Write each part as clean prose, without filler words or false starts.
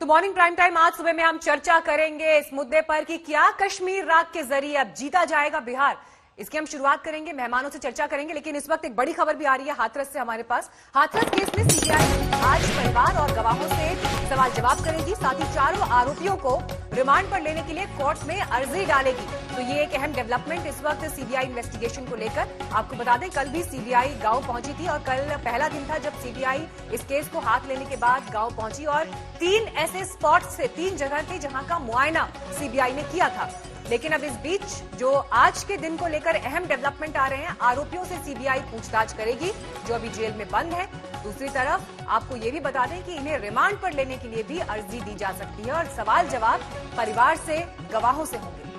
तो morning prime time आज सुबह में हम चर्चा करेंगे इस मुद्दे पर कि क्या कश्मीर राग के जरिए अब जीता जाएगा बिहार। इसकी हम शुरुआत करेंगे, मेहमानों से चर्चा करेंगे, लेकिन इस वक्त एक बड़ी खबर भी आ रही है हाथरस से हमारे पास। हाथरस केस में सीबीआई आज परिवार और गवाहों से सवाल जवाब करेगी, साथ ही चारों आरोपियों को रिमांड पर लेने के लिए कोर्ट में अर्जी डालेगी। तो ये एक अहम डेवलपमेंट इस वक्त सीबीआई इन्वेस्टिगेशन को लेकर। आपको बता दें कल भी सीबीआई गांव पहुंची थी और कल पहला दिन था जब सीबीआई इस केस को हाथ लेने के बाद गांव पहुंची और 3 ऐसे स्पॉट्स थे, 3 जगह थी जहां का मुआयना सीबीआई ने किया था। लेकिन अब इस बीच जो आज के दिन को लेकर अहम डेवलपमेंट आ रहे हैं, आरोपियों से सीबीआई पूछताछ करेगी जो अभी जेल में बंद है। दूसरी तरफ आपको ये भी बता दें कि इन्हें रिमांड पर लेने के लिए भी अर्जी दी जा सकती है और सवाल जवाब परिवार से, गवाहों से होंगे।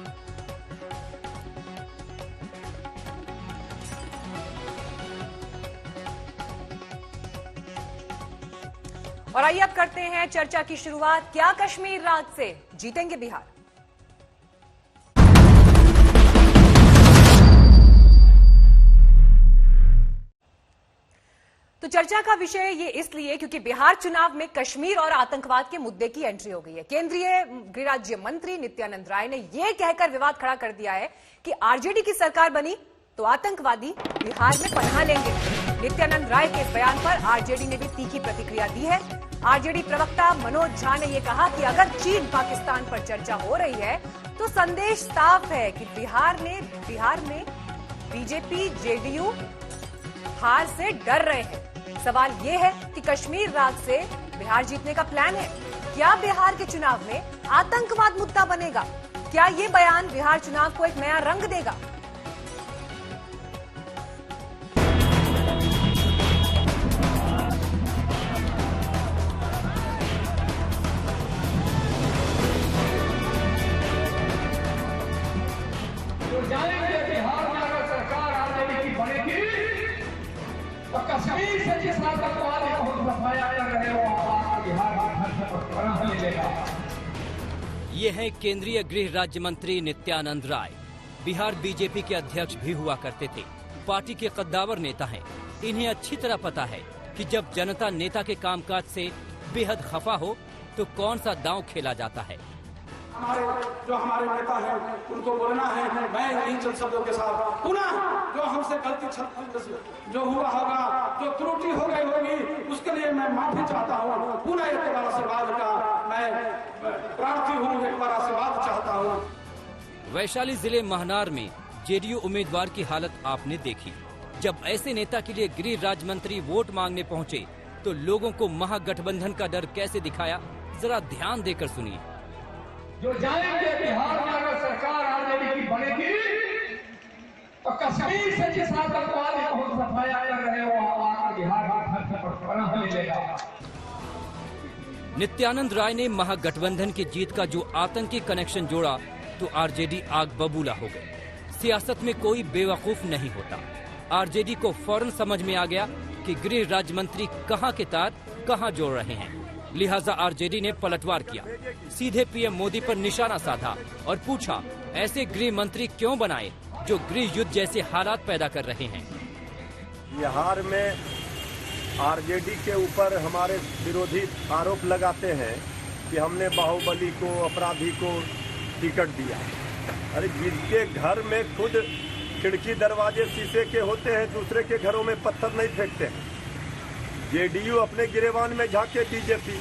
और आइए अब करते हैं चर्चा की शुरुआत। क्या कश्मीर राज से जीतेंगे बिहार? तो चर्चा का विषय ये इसलिए क्योंकि बिहार चुनाव में कश्मीर और आतंकवाद के मुद्दे की एंट्री हो गई है। केंद्रीय गृह राज्य मंत्री नित्यानंद राय ने यह कहकर विवाद खड़ा कर दिया है कि आरजेडी की सरकार बनी तो आतंकवादी बिहार में पनाह लेंगे। नित्यानंद राय के इस बयान पर आरजेडी ने भी तीखी प्रतिक्रिया दी है। आरजेडी प्रवक्ता मनोज झा ने यह कहा कि अगर चीन पाकिस्तान पर चर्चा हो रही है तो संदेश साफ है कि बिहार में बीजेपी जेडीयू हार से डर रहे हैं। सवाल यह है कि कश्मीर राज से बिहार जीतने का प्लान है। क्या बिहार के चुनाव में आतंकवाद मुद्दा बनेगा? क्या यह बयान बिहार चुनाव को एक नया रंग देगा? कश्मीर से जिस आतंकवादी को सफाया कर रहे हो बिहार मिलेगा। ये है केंद्रीय गृह राज्य मंत्री नित्यानंद राय। बिहार बीजेपी के अध्यक्ष भी हुआ करते थे, पार्टी के कद्दावर नेता हैं। इन्हें अच्छी तरह पता है कि जब जनता नेता के कामकाज से बेहद खफा हो तो कौन सा दांव खेला जाता है। हमारे नेता हैं उनको बोलना है, मैं इन चंद शब्दों के साथ पुनः जो हमसे गलती जो हुआ होगा, जो त्रुटि हो गई होगी, उसके लिए मैं माफी चाहता हूँ। पुनः एक बार आशीर्वाद का मैं प्रार्थी हूँ, एक बार आशीर्वाद चाहता हूँ। वैशाली जिले महनार में जेडीयू उम्मीदवार की हालत आपने देखी। जब ऐसे नेता के लिए गृह राज्य मंत्री वोट मांगने पहुँचे तो लोगों को महागठबंधन का डर कैसे दिखाया, जरा ध्यान देकर सुनिए। जो जानेंगे बिहार में अगर सरकार आरजेडी की बनेगी तो कश्मीर से जिस आतंकवादी को सफाया कर रहे हो बिहार मिलेगा। नित्यानंद राय ने महागठबंधन की जीत का जो आतंकी कनेक्शन जोड़ा तो आरजेडी आग बबूला हो गई। सियासत में कोई बेवकूफ नहीं होता। आरजेडी को फौरन समझ में आ गया कि गृह राज्य मंत्री कहां के तार कहां जोड़ रहे हैं। लिहाजा आरजेडी ने पलटवार किया, सीधे पीएम मोदी पर निशाना साधा और पूछा ऐसे गृह मंत्री क्यों बनाए जो गृह युद्ध जैसे हालात पैदा कर रहे हैं। बिहार में आरजेडी के ऊपर हमारे विरोधी आरोप लगाते हैं कि हमने बाहुबली को, अपराधी को टिकट दिया। अरे जिसके घर में खुद खिड़की दरवाजे शीशे के होते हैं, दूसरे के घरों में पत्थर नहीं फेंकते हैं। जेडीयू अपने गिरेबान में झांके बीजेपी।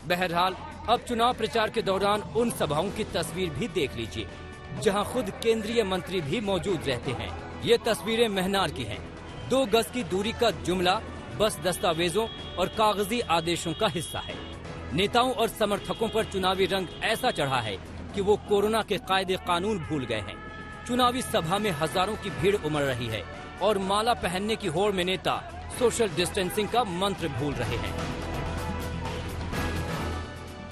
बहरहाल अब चुनाव प्रचार के दौरान उन सभाओं की तस्वीर भी देख लीजिए जहां खुद केंद्रीय मंत्री भी मौजूद रहते हैं। ये तस्वीरें महनार की हैं। 2 गज की दूरी का जुमला बस दस्तावेजों और कागजी आदेशों का हिस्सा है। नेताओं और समर्थकों पर चुनावी रंग ऐसा चढ़ा है कि वो कोरोना के कायदे कानून भूल गए हैं। चुनावी सभा में हजारों की भीड़ उमड़ रही है और माला पहनने की होड़ में नेता सोशल डिस्टेंसिंग का मंत्र भूल रहे हैं।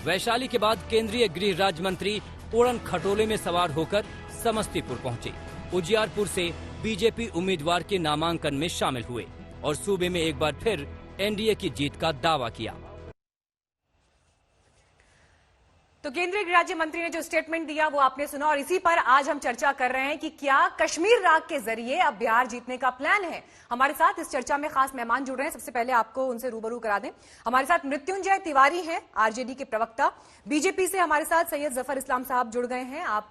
वैशाली के बाद केंद्रीय गृह राज्य मंत्री उड़न खटोले में सवार होकर समस्तीपुर पहुंचे। उजियारपुर से बीजेपी उम्मीदवार के नामांकन में शामिल हुए और सूबे में एक बार फिर एनडीए की जीत का दावा किया। तो केंद्रीय गृह राज्य मंत्री ने जो स्टेटमेंट दिया वो आपने सुना और इसी पर आज हम चर्चा कर रहे हैं कि क्या कश्मीर राग के जरिए अब बिहार जीतने का प्लान है। हमारे साथ इस चर्चा में खास मेहमान जुड़ रहे हैं। सबसे पहले आपको उनसे रूबरू करा दें। हमारे साथ मृत्युंजय तिवारी हैं, आरजेडी के प्रवक्ता। बीजेपी से हमारे साथ सैयद जफर इस्लाम साहब जुड़ गए हैं। आप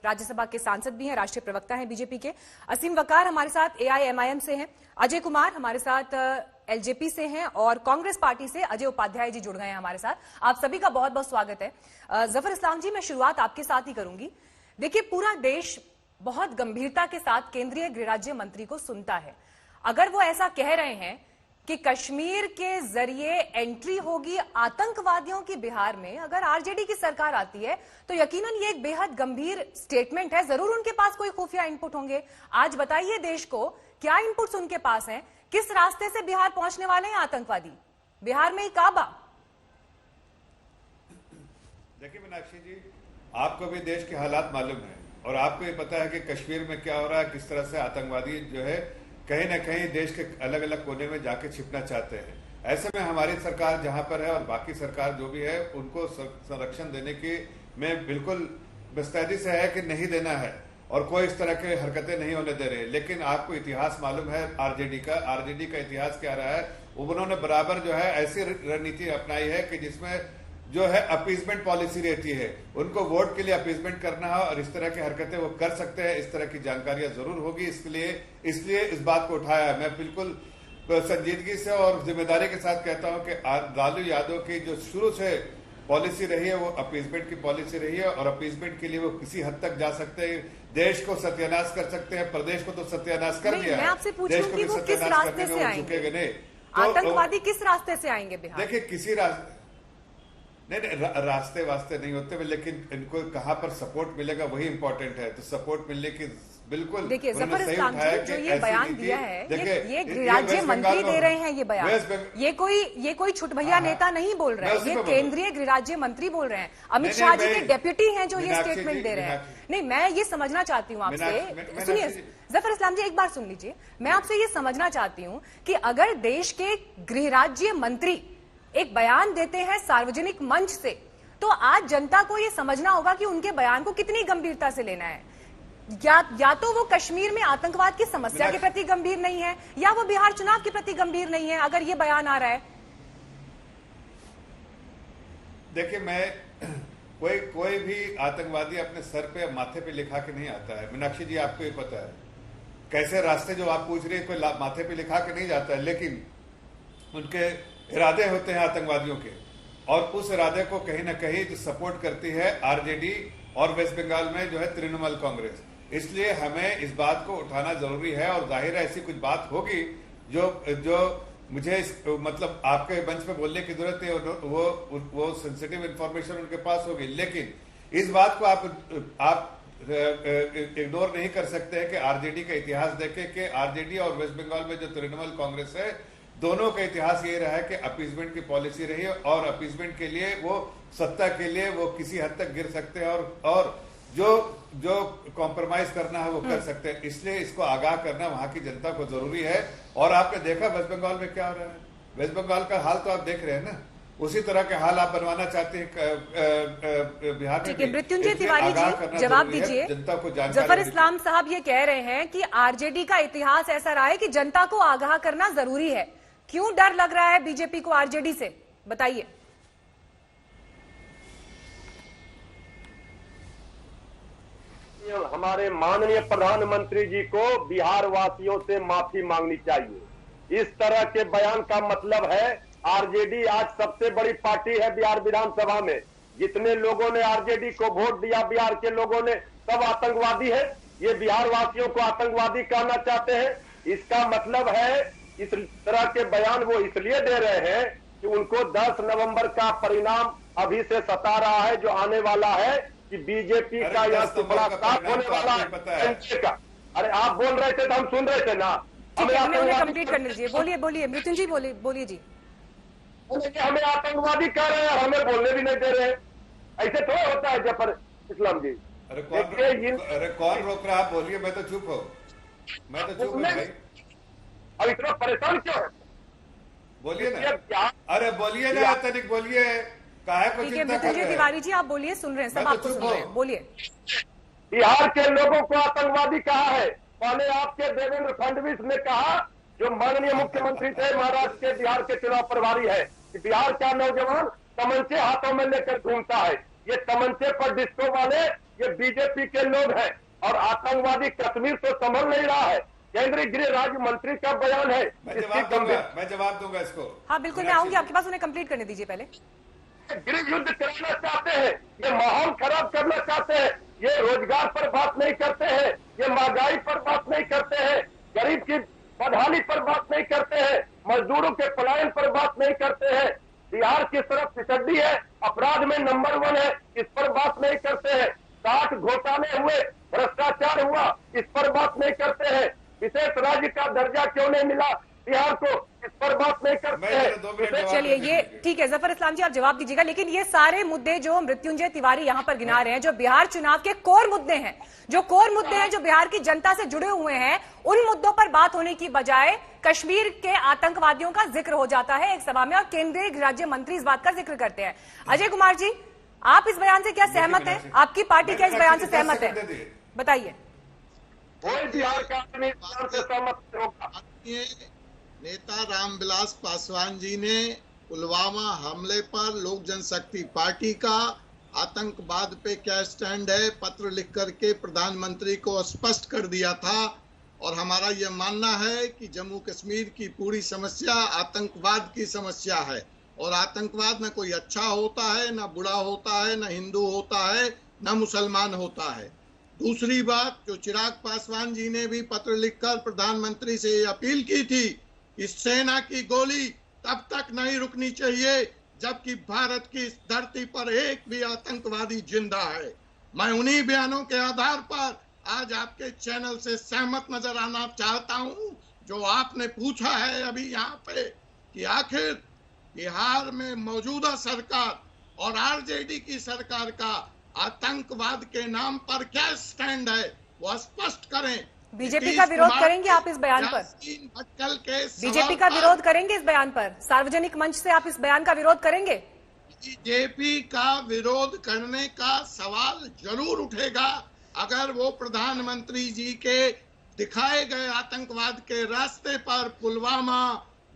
राज्यसभा के सांसद भी हैं, राष्ट्रीय प्रवक्ता हैं बीजेपी के। असीम वकार हमारे साथ एआईएमआईएम से हैं। अजय कुमार हमारे साथ एलजेपी से हैं और कांग्रेस पार्टी से अजय उपाध्याय जी जुड़ गए हैं हमारे साथ। आप सभी का बहुत बहुत स्वागत है। जफर इस्लाम जी, मैं शुरुआत आपके साथ ही करूंगी। देखिए, पूरा देश बहुत गंभीरता के साथ केंद्रीय गृह राज्य मंत्री को सुनता है। अगर वो ऐसा कह रहे हैं कि कश्मीर के जरिए एंट्री होगी आतंकवादियों की बिहार में, अगर आरजेडी की सरकार आती है तो यकीनन ये एक बेहद गंभीर स्टेटमेंट है। जरूर उनके पास कोई खुफिया इनपुट होंगे। आज बताइए देश को, क्या इनपुट्स उनके पास हैं? किस रास्ते से बिहार पहुंचने वाले हैं आतंकवादी? बिहार में ही काबा। देखिए मीनाक्षी जी, आपको भी देश के हालात मालूम है और आपको ये पता है कि कश्मीर में क्या हो रहा है, किस तरह से आतंकवादी जो है कहीं ना कहीं देश के अलग अलग कोने में जाके छिपना चाहते हैं। ऐसे में हमारी सरकार जहां पर है और बाकी सरकार जो भी है, उनको संरक्षण देने की में बिल्कुल मुस्तैदी से है कि नहीं देना है और कोई इस तरह के हरकतें नहीं होने दे रहे। लेकिन आपको इतिहास मालूम है आरजेडी का इतिहास क्या रहा है। उन्होंने बराबर जो है ऐसी रणनीति अपनाई है कि जिसमें जो है अपीजमेंट पॉलिसी रहती है। उनको वोट के लिए अपीजमेंट करना है और इस तरह की हरकतें वो कर सकते हैं। इस तरह की जानकारियां जरूर होगी, इसलिए इस बात को उठाया है। मैं बिल्कुल संजीदगी से और जिम्मेदारी के साथ कहता हूं कि लालू यादव की जो शुरू से पॉलिसी रही है वो अपीजमेंट की पॉलिसी रही है और अपीजमेंट के लिए वो किसी हद तक जा सकते हैं। देश को सत्यानाश कर सकते हैं, प्रदेश को तो सत्यानाश कर दिया है। मैं आपसे पूछूं कि वो किस रास्ते से आएंगे? नहीं, आतंकवादी किस रास्ते से आएंगे बिहार? देखिए, किसी रास्ते वास्ते नहीं होते, लेकिन इनको कहां पर सपोर्ट मिलेगा वही इंपॉर्टेंट है। तो सपोर्ट मिलने की बिल्कुल देखिए जफर इस्लाम जी, जो ये बयान दिया है, ये गृह राज्य मंत्री दे रहे हैं। ये बयान ये कोई छुटभैया नेता नहीं बोल रहे हैं, ये केंद्रीय गृह राज्य मंत्री बोल रहे हैं। अमित शाह जी के डेप्यूटी हैं जो ये स्टेटमेंट दे रहे हैं। नहीं, मैं ये समझना चाहती हूँ आपसे, सुनिए जफर इस्लाम जी, एक बार सुन लीजिए। मैं आपसे ये समझना चाहती हूँ कि अगर देश के गृह राज्य मंत्री एक बयान देते हैं सार्वजनिक मंच से, तो आज जनता को ये समझना होगा कि उनके बयान को कितनी गंभीरता से लेना है। या तो वो कश्मीर में आतंकवाद की समस्या के प्रति गंभीर नहीं है, या वो बिहार चुनाव के प्रति गंभीर नहीं है, अगर ये बयान आ रहा है। देखिए, मैं कोई भी आतंकवादी अपने सर पे माथे पे लिखा के नहीं आता है। मीनाक्षी जी, आपको ये पता है कैसे रास्ते जो आप पूछ रहे हैं, कोई माथे पे लिखा के नहीं जाता है, लेकिन उनके इरादे होते हैं आतंकवादियों के, और उस इरादे को कहीं ना कहीं जो सपोर्ट करती है आरजेडी और वेस्ट बंगाल में जो है तृणमूल कांग्रेस। इसलिए हमें इस बात को उठाना जरूरी है और जाहिर है ऐसी कुछ बात होगी जो मुझे मतलब आपके मंच पे बोलने की जरूरत है, वो सेंसिटिव इंफॉर्मेशन उनके पास होगी। लेकिन इस बात को आप इग्नोर नहीं कर सकते हैं कि आरजेडी का इतिहास देखें कि आरजेडी और वेस्ट बंगाल में जो तृणमूल कांग्रेस है, दोनों का इतिहास ये रहा है कि अपीजमेंट की पॉलिसी रही है और अपीजमेंट के लिए वो सत्ता के लिए वो किसी हद तक गिर सकते हैं और जो कॉम्प्रोमाइज करना है वो कर सकते हैं। इसलिए इसको आगाह करना वहां की जनता को जरूरी है। और आपने देखा वेस्ट बंगाल में क्या हो रहा है। वेस्ट बंगाल का हाल तो आप देख रहे हैं ना, उसी तरह के हाल आप बनवाना चाहते हैं बिहार में। ठीक है, मृत्युंजय तिवारी जी जवाब दीजिए। जनता को जफर इस्लाम साहब ये कह रहे हैं कि आरजेडी का इतिहास ऐसा रहा है कि जनता को आगाह करना जरूरी है। क्यों डर लग रहा है बीजेपी को आरजेडी से, बताइए। हमारे माननीय प्रधानमंत्री जी को बिहार वासियों से माफी मांगनी चाहिए। इस तरह के बयान का मतलब है आरजेडी आज सबसे बड़ी पार्टी है बिहार विधानसभा में। जितने लोगों ने आरजेडी को वोट दिया बिहार के लोगों ने, सब आतंकवादी है। ये बिहार वासियों को आतंकवादी कहना चाहते हैं। इसका मतलब है इस तरह के बयान वो इसलिए दे रहे हैं कि उनको 10 नवंबर का परिणाम अभी से सता रहा है, जो आने वाला है कि बीजेपी का यह टुकड़ा साफ होने वाला है। अरे आप बोल रहे थे तो हम सुन रहे थे ना। हमें कंप्लीट करने दीजिए। बोलिए मृत्युंजय, बोलिए जी। हमें आतंकवादी कह रहे हैं, हमें बोलने भी नहीं दे रहे हैं। ऐसे थोड़ा होता है जफर इस्लाम जी। अरे कौन रोक रहा है? बोलिए, मैं तो चुप हूँ भाई। अब इतना परेशान क्यों है? बोलिए ना। अरे बोलिए ना, तनिक बोलिए। काहे को ठीक है, चिंता कर मृत्युंजय रहे हैं? तिवारी जी आप बोलिए, सुन रहे हैं, सब मैं तो आपको चुप सुन रहे हैं, हूं। बोलिए। बिहार के लोगों को आतंकवादी कहा है। पहले आपके देवेंद्र फडणवीस ने कहा, जो माननीय मुख्यमंत्री थे महाराष्ट्र के, बिहार के चुनाव प्रभारी है, कि बिहार का नौजवान तमंचे हाथों में लेकर घूमता है। ये तमंचे पर डिस्को वाले ये बीजेपी के लोग हैं, और आतंकवादी कश्मीर तो संभल नहीं रहा है। केंद्रीय गृह राज्य मंत्री का बयान है, मैं इसकी जवाब दूंगा इसको। हाँ बिल्कुल, मैं आऊंगी आपके पास, उन्हें कंप्लीट करने दीजिए पहले। गृह युद्ध कराना चाहते हैं, ये माहौल खराब करना चाहते हैं, ये रोजगार पर बात नहीं करते हैं, ये महंगाई पर बात नहीं करते हैं, गरीब की बदहाली पर बात नहीं करते हैं, मजदूरों के पलायन पर बात नहीं करते हैं। बिहार की तरफ फिसड्डी है, अपराध में नंबर 1 है, इस पर बात नहीं करते हैं। 60 घोटाले हुए, भ्रष्टाचार हुआ, इस पर बात नहीं करते हैं। विशेष राज्य का दर्जा क्यों नहीं मिला बिहार को, इस पर बात नहीं करते हैं। चलिए ये ठीक है, जफर इस्लाम जी आप जवाब दीजिएगा, लेकिन ये सारे मुद्दे जो मृत्युंजय तिवारी यहाँ पर गिना रहे हैं, जो बिहार चुनाव के कोर मुद्दे हैं, जो बिहार की जनता से जुड़े हुए हैं, उन मुद्दों पर बात होने की बजाय कश्मीर के आतंकवादियों का जिक्र हो जाता है एक सभा में, और केंद्रीय राज्य मंत्री इस बात का जिक्र करते हैं। अजय कुमार जी, आप इस बयान से क्या सहमत हैं? आपकी पार्टी क्या इस बयान से सहमत है? बताइए। कोई बिहार का आदमी इस बयान से सहमत नहीं होगा। नेता रामविलास पासवान जी ने पुलवामा हमले पर लोक जनशक्ति पार्टी का आतंकवाद पे क्या स्टैंड है पत्र लिख करके प्रधानमंत्री को स्पष्ट कर दिया था, और हमारा यह मानना है कि जम्मू कश्मीर की पूरी समस्या आतंकवाद की समस्या है, और आतंकवाद न कोई अच्छा होता है, न बुरा होता है, न हिंदू होता है, न मुसलमान होता है। दूसरी बात, जो चिराग पासवान जी ने भी पत्र लिखकर प्रधानमंत्री से अपील की थी, इस सेना की गोली तब तक नहीं रुकनी चाहिए जबकि भारत की इस धरती पर एक भी आतंकवादी जिंदा है। मैं उन्हीं बयानों के आधार पर आज आपके चैनल से सहमत नजर आना चाहता हूं, जो आपने पूछा है अभी यहाँ पे, कि आखिर बिहार में मौजूदा सरकार और आरजेडी की सरकार का आतंकवाद के नाम पर क्या स्टैंड है, वो स्पष्ट करें। बीजेपी का विरोध करेंगे आप इस बयान पर? बीजेपी का विरोध करेंगे इस बयान पर? सार्वजनिक मंच से आप इस बयान का विरोध करेंगे? बीजेपी का विरोध करने का सवाल जरूर उठेगा अगर वो प्रधानमंत्री जी के दिखाए गए आतंकवाद के रास्ते पर पुलवामा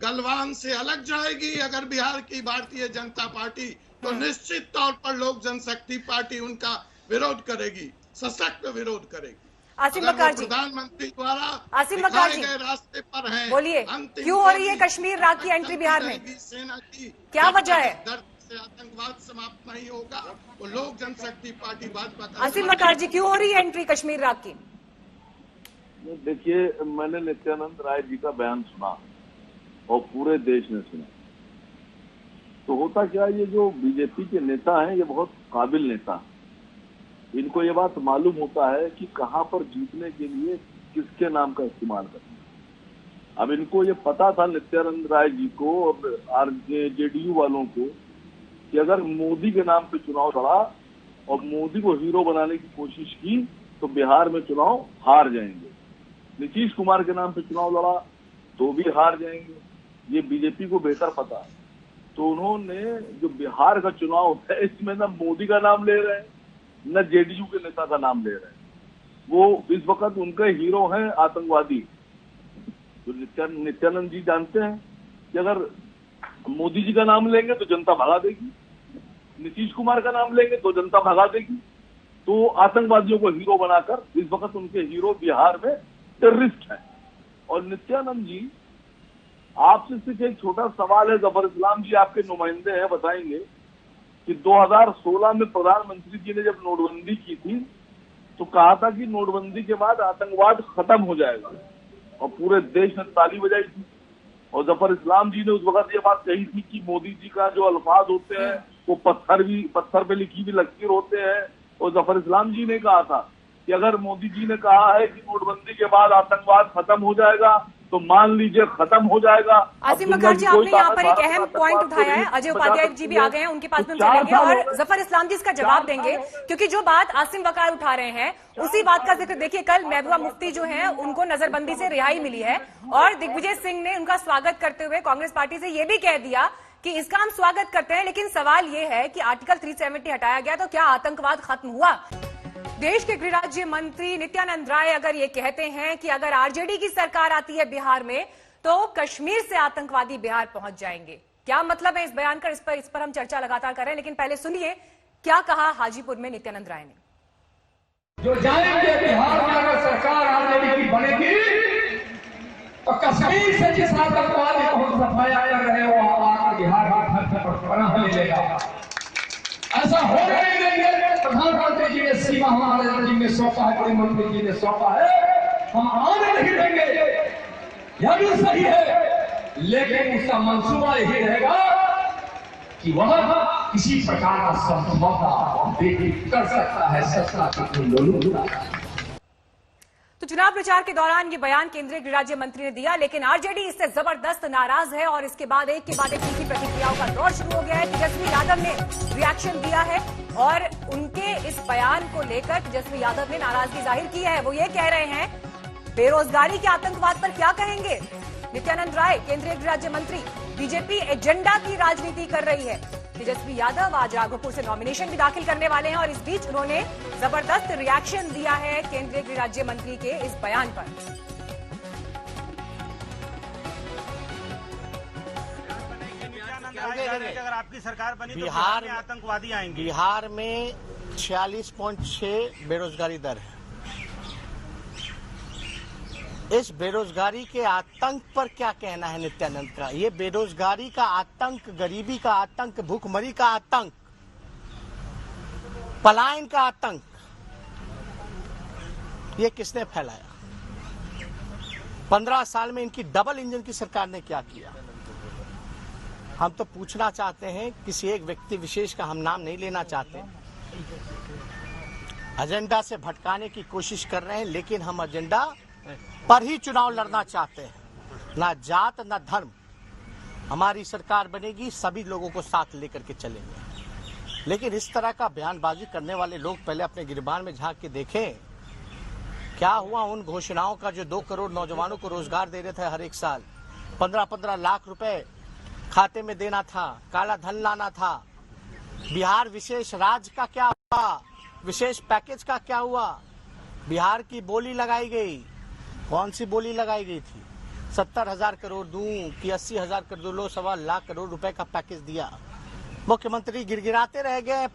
गलवान से अलग जाएगी अगर बिहार की भारतीय जनता पार्टी, तो निश्चित तौर पर लोक जनशक्ति पार्टी उनका विरोध करेगी, सशक्त विरोध करेगी। आसिम बकार जी, प्रधानमंत्री द्वारा आसिम बकार जी रास्ते पर हैं, बोलिए, क्यों हो रही है कश्मीर राग की एंट्री बिहार में? सेना की क्या वजह है? से आतंकवाद समाप्त नहीं होगा, वो लोक जनशक्ति पार्टी भाजपा का। आसिम बकार जी, क्यों हो रही है एंट्री कश्मीर राग की? देखिए, मैंने नित्यानंद राय जी का बयान सुना और पूरे देश ने सुना। तो होता क्या, ये जो बीजेपी के नेता हैं ये बहुत काबिल नेता हैं। इनको ये बात मालूम होता है कि कहां पर जीतने के लिए किसके नाम का इस्तेमाल करना है। अब इनको ये पता था, नित्यानंद राय जी को और आरजेडीयू वालों को, कि अगर मोदी के नाम पे चुनाव लड़ा और मोदी को हीरो बनाने की कोशिश की तो बिहार में चुनाव हार जाएंगे। नीतीश कुमार के नाम पे चुनाव लड़ा तो भी हार जाएंगे, ये बीजेपी को बेहतर पता है। तो उन्होंने जो बिहार का चुनाव है इसमें न मोदी का नाम ले रहे हैं न जेडीयू के नेता का नाम ले रहे हैं। वो इस वक्त उनके हीरो हैं आतंकवादी। तो नित्यानंद जी जानते हैं कि अगर मोदी जी का नाम लेंगे तो जनता भगा देगी, नीतीश कुमार का नाम लेंगे तो जनता भगा देगी। तो आतंकवादियों को हीरो बनाकर इस वक्त उनके हीरो बिहार में टेररिस्ट हैं। और नित्यानंद जी, आपसे सिर्फ एक छोटा सवाल है, जफर इस्लाम जी आपके नुमाइंदे हैं, बताएंगे कि 2016 में प्रधानमंत्री जी ने जब नोटबंदी की थी तो कहा था कि नोटबंदी के बाद आतंकवाद खत्म हो जाएगा और पूरे देश ने ताली बजाई थी। और जफर इस्लाम जी ने उस वक्त ये बात कही थी कि मोदी जी का जो अल्फाज होते हैं वो पत्थर पे लिखी हुई लकीर होते हैं। और जफर इस्लाम जी ने कहा था कि अगर मोदी जी ने कहा है कि नोटबंदी के बाद आतंकवाद खत्म हो जाएगा तो मान लीजिए खत्म हो जाएगा। आसिम बकार जी, आपने यहाँ पर एक अहम पॉइंट उठाया है। अजय उपाध्याय जी भी आ गए हैं, उनके पास में हम चलेंगे और जफर इस्लाम जी इसका जवाब देंगे, क्योंकि जो बात आसिम बकार उठा रहे हैं उसी बात का जिक्र देखिए। कल महबूबा मुफ्ती जो हैं उनको नजरबंदी से रिहाई मिली है और दिग्विजय सिंह ने उनका स्वागत करते हुए कांग्रेस पार्टी से ये भी कह दिया कि इसका हम स्वागत करते हैं, लेकिन सवाल यह है कि आर्टिकल 370 हटाया गया तो क्या आतंकवाद खत्म हुआ? देश के गृह राज्य मंत्री नित्यानंद राय अगर ये कहते हैं कि अगर आरजेडी की सरकार आती है बिहार में तो कश्मीर से आतंकवादी बिहार पहुंच जाएंगे, क्या मतलब है इस बयान का? इस पर हम चर्चा लगातार कर रहे हैं, लेकिन पहले सुनिए क्या कहा हाजीपुर में नित्यानंद राय ने। जो जाएंगे बिहार में अगर सरकार आरजेडी की बनेगी तो कश्मीर से जिस आतंकवादी को हम सफाया कर रहे हो आकर बिहार में पनाह ले लेगा। ऐसा हो नहीं देंगे। प्रधानमंत्री जी ने सीमा हमारे जी ने सौंपा है, गृह मंत्री जी ने सौंपा है, हम आने नहीं देंगे। यह भी सही है, लेकिन उसका मंसूबा यही रहेगा कि वह किसी प्रकार का समझौता कर सकता है सत्ता के लोगों। तो चुनाव प्रचार के दौरान ये बयान केंद्रीय गृह राज्य मंत्री ने दिया, लेकिन आरजेडी इससे जबरदस्त नाराज है और इसके बाद एक के बाद एक तीखी प्रतिक्रियाओं का दौर शुरू हो गया है। तेजस्वी यादव ने रिएक्शन दिया है और उनके इस बयान को लेकर तेजस्वी यादव ने नाराजगी जाहिर की है। वो ये कह रहे हैं बेरोजगारी के आतंकवाद पर क्या कहेंगे नित्यानंद राय, केंद्रीय गृह राज्य मंत्री? बीजेपी एजेंडा की राजनीति कर रही है। तेजस्वी यादव आज राघोपुर से नॉमिनेशन भी दाखिल करने वाले हैं और इस बीच उन्होंने जबरदस्त रिएक्शन दिया है केंद्रीय गृह राज्य मंत्री के इस बयान पर। अगर आपकी सरकार बनी तो बिहार में आतंकवादी आएंगे। बिहार में 46.6 बेरोजगारी दर है। इस बेरोजगारी के आतंक पर क्या कहना है नित्यानंद का? ये बेरोजगारी का आतंक, गरीबी का आतंक, भूखमरी का आतंक, पलायन का आतंक, ये किसने फैलाया? 15 साल में इनकी डबल इंजन की सरकार ने क्या किया? हम तो पूछना चाहते हैं, किसी एक व्यक्ति विशेष का हम नाम नहीं लेना चाहते, एजेंडा से भटकाने की कोशिश कर रहे हैं, लेकिन हम एजेंडा पर ही चुनाव लड़ना चाहते हैं, ना जात ना धर्म। हमारी सरकार बनेगी, सभी लोगों को साथ लेकर के चलेंगे। लेकिन इस तरह का बयानबाजी करने वाले लोग पहले अपने गिरबान में झांक के देखें, क्या हुआ उन घोषणाओं का जो 2 करोड़ नौजवानों को रोजगार दे रहे थे हर एक साल, 15-15 लाख रुपए खाते में देना था, काला धन लाना था। बिहार विशेष राज्य का क्या हुआ? विशेष पैकेज का क्या हुआ? बिहार की बोली लगाई गई, कौन सी बोली लगाई गई थी? 70,000 करोड़ दूं कि 80,000 करोड़, 2.25 लाख करोड़ रुपए का पैकेज दिया। मुख्यमंत्री गिड़गिड़ाते रह गए।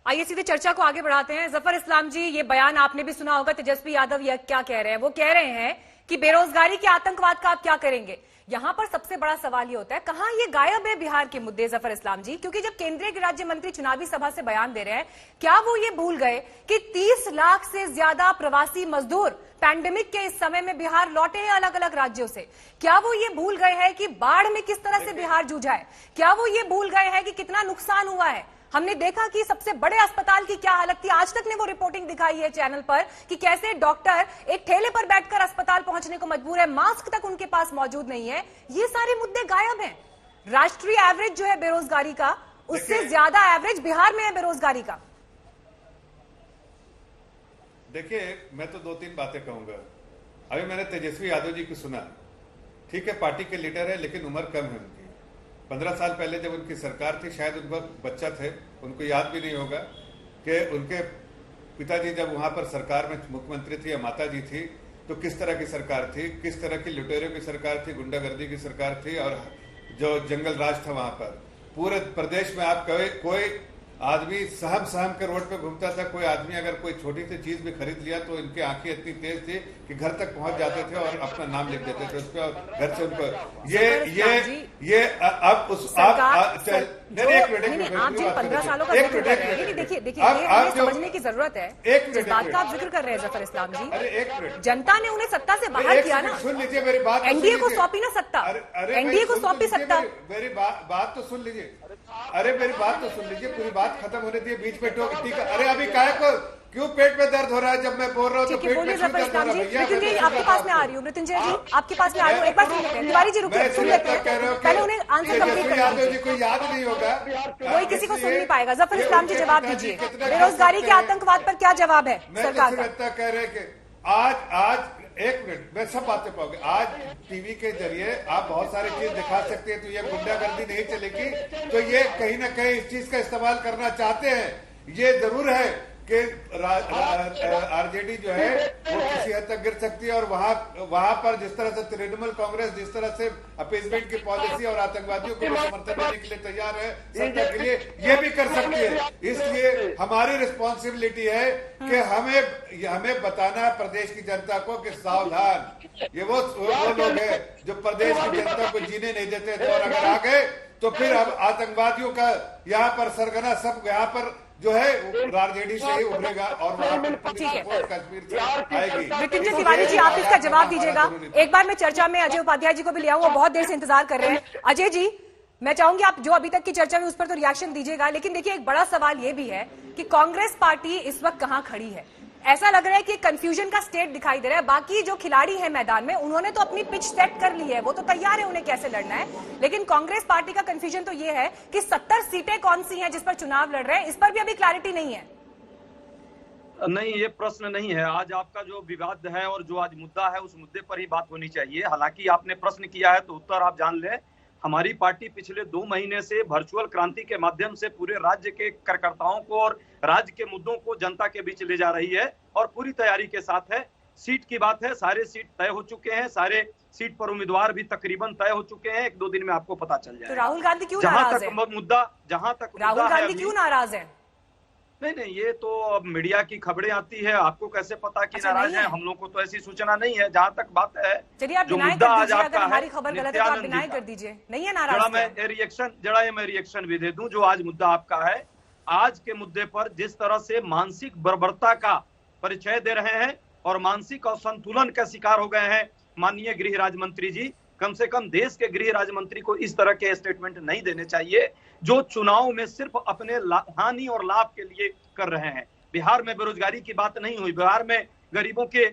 आइए सीधे चर्चा को आगे बढ़ाते हैं। जफर इस्लाम जी, ये बयान आपने भी सुना होगा, तेजस्वी यादव ये क्या कह रहे हैं? वो कह रहे हैं कि बेरोजगारी के आतंकवाद का आप क्या करेंगे? यहां पर सबसे बड़ा सवाल ये होता है, कहां ये गायब है बिहार के मुद्दे जफर इस्लाम जी? क्योंकि जब केंद्रीय गृह राज्य मंत्री चुनावी सभा से बयान दे रहे हैं, क्या वो ये भूल गए कि 30 लाख से ज्यादा प्रवासी मजदूर पैंडेमिक के इस समय में बिहार लौटे हैं अलग अलग राज्यों से? क्या वो ये भूल गए हैं कि बाढ़ में किस तरह से बिहार जूझा है? क्या वो ये भूल गए हैं कि कितना नुकसान हुआ है? हमने देखा कि सबसे बड़े अस्पताल की क्या हालत थी। आज तक ने वो रिपोर्टिंग दिखाई है चैनल पर कि कैसे डॉक्टर एक ठेले पर बैठकर अस्पताल पहुंचने को मजबूर है, मास्क तक उनके पास मौजूद नहीं है। ये सारे मुद्दे गायब हैं। राष्ट्रीय एवरेज जो है बेरोजगारी का, उससे ज्यादा एवरेज बिहार में है बेरोजगारी का। देखिए, मैं तो 2-3 बातें कहूंगा। अभी मैंने तेजस्वी यादव जी को सुना, ठीक है पार्टी के लीडर है, लेकिन उम्र कम है उनकी। 15 साल पहले जब उनकी सरकार थी, शायद उनका बच्चा थे, उनको याद भी नहीं होगा कि उनके पिताजी जब वहां पर सरकार में मुख्यमंत्री थी या माता जी थी तो किस तरह की सरकार थी, किस तरह की लुटेरों की सरकार थी, गुंडागर्दी की सरकार थी और जो जंगल राज था वहां पर। पूरे प्रदेश में आप कोई आदमी सहम के रोड पे घूमता था। कोई आदमी अगर कोई छोटी सी चीज भी खरीद लिया तो इनकी आंखें इतनी तेज थी कि घर तक पहुंच जाते थे और अपना नाम लिख देते थे उस पर और घर से उनको ये अब उस आप जिन 15 सालों का जिक्र कर रहे हैं, देखिए हमें समझने की जरूरत है जिस बात का आप जिक्र कर रहे हैं जफर इस्लाम जी। अरे एक मिनट, जनता ने उन्हें सत्ता से बाहर किया ना। सुन लीजिए मेरी बात, एनडीए को सौंपी ना सत्ता, एनडीए को सौंपी सत्ता। मेरी बात तो सुन लीजिए, मेरी बात तो सुन लीजिए, पूरी बात खत्म होने दिए, बीच में टोक ठीक है। अरे अभी काय को क्यों पेट में दर्द हो रहा है जब मैं बोल रहा हूँ? तो पेट में क्यों दर्द हो रहा है भैया? मृत्युंजय जी आपके पास में आ रही हूँ, मृत्युंजय जी आपके पास में आ रही हूँ, एक बार सुन लेते हैं। तिवारी जी रुकिए, सुन लेते हैं, पहले उन्हें आंसर कंप्लीट कर दीजिए। कोई याद नहीं होगा, कोई किसी को सुन नहीं पाएगा। जफर इस्लाम जी जवाब दीजिए, बेरोजगारी के आतंकवाद पर क्या जवाब है सरकार का? कह रहे आज एक मिनट, मैं सब बातें पाऊंगी। आज टीवी के जरिए आप बहुत सारी चीज दिखा सकते हैं, तो ये गुंडागर्दी नहीं चलेगी। तो ये कहीं ना कहीं इस चीज का इस्तेमाल करना चाहते हैं। ये जरूर है कि आरजेडी जो है वो किसी हद तक गिर सकती है, और वहां पर जिस तरह से तृणमूल कांग्रेस जिस तरह से अपीसमेंट की पॉलिसी और आतंकवादियों को समर्थन देने के लिए तैयार है, सत्ता के लिए ये भी कर सकती है। इसलिए हमारी रिस्पॉन्सिबिलिटी है कि हमें बताना है प्रदेश की जनता को कि सावधान, ये वो लोग हैं जो प्रदेश की जनता को जीने नहीं देते थे, और अगर आ गए तो फिर अब आतंकवादियों का यहाँ पर सरगना सब यहाँ पर जो है आरजेडी से ही उभरेगा, और कश्मीर से आएगी। मृत्युंजय तिवारी जी, आप इसका जवाब दीजिएगा। एक बार मैं चर्चा में अजय उपाध्याय जी को भी ले आऊं, वो बहुत देर से इंतजार कर रहे हैं। अजय जी, मैं चाहूंगी आप जो अभी तक की चर्चा में उस पर तो रिएक्शन दीजिएगा, लेकिन देखिए एक बड़ा सवाल ये भी है कि कांग्रेस पार्टी इस वक्त कहां खड़ी है। ऐसा लग रहा है कि कंफ्यूजन का स्टेट दिखाई दे रहा है। बाकी जो खिलाड़ी हैं मैदान में, उन्होंने तो अपनी पिच सेट कर ली है, वो तो तैयार है उन्हें कैसे लड़ना है, लेकिन कांग्रेस पार्टी का कंफ्यूजन तो ये है कि 70 सीटें कौन सी हैं जिस पर चुनाव लड़ रहे हैं, इस पर भी अभी क्लैरिटी नहीं है। नहीं, ये प्रश्न नहीं है। आज आपका जो विवाद है और जो आज मुद्दा है, उस मुद्दे पर ही बात होनी चाहिए। हालांकि आपने प्रश्न किया है तो उत्तर आप जान लें। हमारी पार्टी पिछले 2 महीने से वर्चुअल क्रांति के माध्यम से पूरे राज्य के कार्यकर्ताओं को और राज्य के मुद्दों को जनता के बीच ले जा रही है, और पूरी तैयारी के साथ है। सीट की बात है, सारे सीट तय हो चुके हैं, सारे सीट पर उम्मीदवार भी तकरीबन तय हो चुके हैं। 1-2 दिन में आपको पता चल जाएगा। तो राहुल गांधी क्यों नाराज है? जहां तक राहुल गांधी क्यों नाराज है? नहीं, ये तो अब मीडिया की खबरें आती है, आपको कैसे पता कि नाराज है? हम लोग को तो ऐसी सूचना नहीं है। जहां तक बात है, चलिए आप डिनाई कर दीजिए, अगर हमारी खबर गलत है तो आप डिनाई कर दीजिए। नहीं है नाराज? मैं रिएक्शन भी दे दूं। जो आज मुद्दा आपका है, आज के मुद्दे पर जिस तरह से मानसिक बर्बरता का परिचय दे रहे हैं और मानसिक असंतुलन का शिकार हो गए हैं माननीय गृह राज्य मंत्री जी, कम से कम देश के गृह राज्य मंत्री को इस तरह के स्टेटमेंट नहीं देने चाहिए, जो चुनाव में सिर्फ अपने हानि और लाभ के लिए कर रहे हैं। बिहार में बेरोजगारी की बात नहीं हुई, बिहार में गरीबों के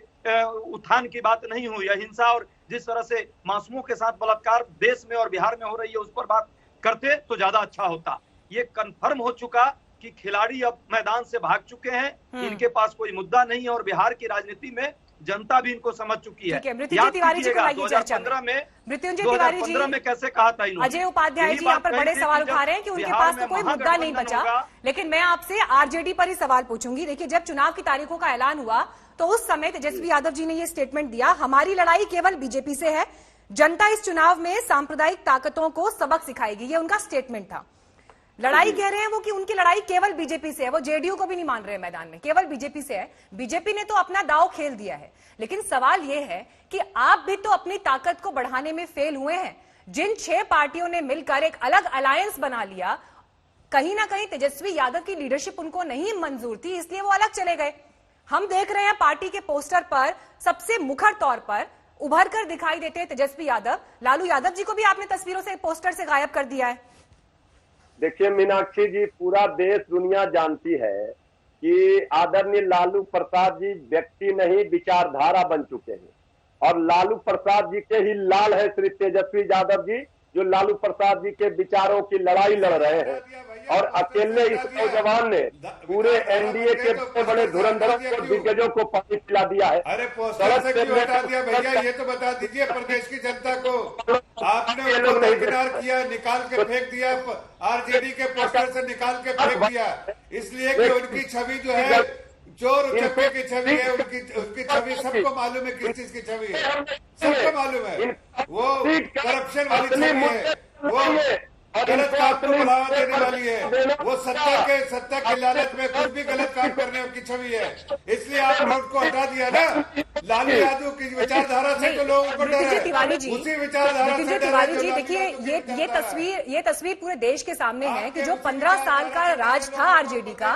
उत्थान की बात नहीं हुई, हिंसा और जिस तरह से मासूमों के साथ बलात्कार देश में और बिहार में हो रही है, उस पर बात करते तो ज्यादा अच्छा होता। ये कंफर्म हो चुका कि खिलाड़ी अब मैदान से भाग चुके हैं, इनके पास कोई मुद्दा नहीं है, और बिहार की राजनीति में जनता भी इनको समझ चुकी है। मृत्युंजय तिवारी जी को लाइए चर्चा में। मृत्युंजय तिवारी जी में कैसे कहा था इन्होंने? अजय उपाध्याय जी यहाँ पर बड़े सवाल उठा रहे हैं कि उनके पास तो कोई मुद्दा नहीं बचा, लेकिन मैं आपसे आरजेडी पर ही सवाल पूछूंगी। देखिए, जब चुनाव की तारीखों का ऐलान हुआ तो उस समय तेजस्वी यादव जी ने ये स्टेटमेंट दिया, हमारी लड़ाई केवल बीजेपी से है, जनता इस चुनाव में सांप्रदायिक ताकतों को सबक सिखाएगी, ये उनका स्टेटमेंट था। लड़ाई कह रहे हैं वो कि उनकी लड़ाई केवल बीजेपी से है, वो जेडीयू को भी नहीं मान रहे मैदान में, केवल बीजेपी से है। बीजेपी ने तो अपना दांव खेल दिया है, लेकिन सवाल ये है कि आप भी तो अपनी ताकत को बढ़ाने में फेल हुए हैं। जिन 6 पार्टियों ने मिलकर एक अलग अलायंस बना लिया, कहीं ना कहीं तेजस्वी यादव की लीडरशिप उनको नहीं मंजूर थी, इसलिए वो अलग चले गए। हम देख रहे हैं पार्टी के पोस्टर पर सबसे मुखर तौर पर उभर कर दिखाई देते हैं तेजस्वी यादव। लालू यादव जी को भी आपने तस्वीरों से पोस्टर से गायब कर दिया है। देखिए मीनाक्षी जी, पूरा देश दुनिया जानती है कि आदरणीय लालू प्रसाद जी व्यक्ति नहीं विचारधारा बन चुके हैं, और लालू प्रसाद जी के ही लाल है श्री तेजस्वी यादव जी, जो लालू प्रसाद जी के विचारों की लड़ाई लड़ रहे हैं। और अकेले इस नौजवान ने पूरे एनडीए के बड़े धुरंधरों को दिग्गजों को पानी पिला दिया है। अरे पोस्टर से क्यों हटा दिया भैया, ये तो बता दीजिए प्रदेश की जनता को। आपने उनको दरकिनार किया, निकाल के फेंक दिया, आरजेडी के पोस्टर से निकाल के फेंक दिया, इसलिए कि उनकी छवि जो है चोर चप्पे की छवि है, उसकी छवि सबको मालूम है किस चीज की छवि है, सबको मालूम है। वो करप्शन वाली छवि है, वो गलत काम को बढ़ावा देने वाली है, वो सत्ता के लालच में कुछ भी गलत काम करने की छवि है। इसलिए आपने उसको हटा दिया ना। लालू यादव की विचारधारा से तो लोगों को डर है, उसी विचारधारा से तिवारी जी, देखिए ये तस्वीर पूरे देश के सामने है कि जो 15 साल का राज था आरजेडी का,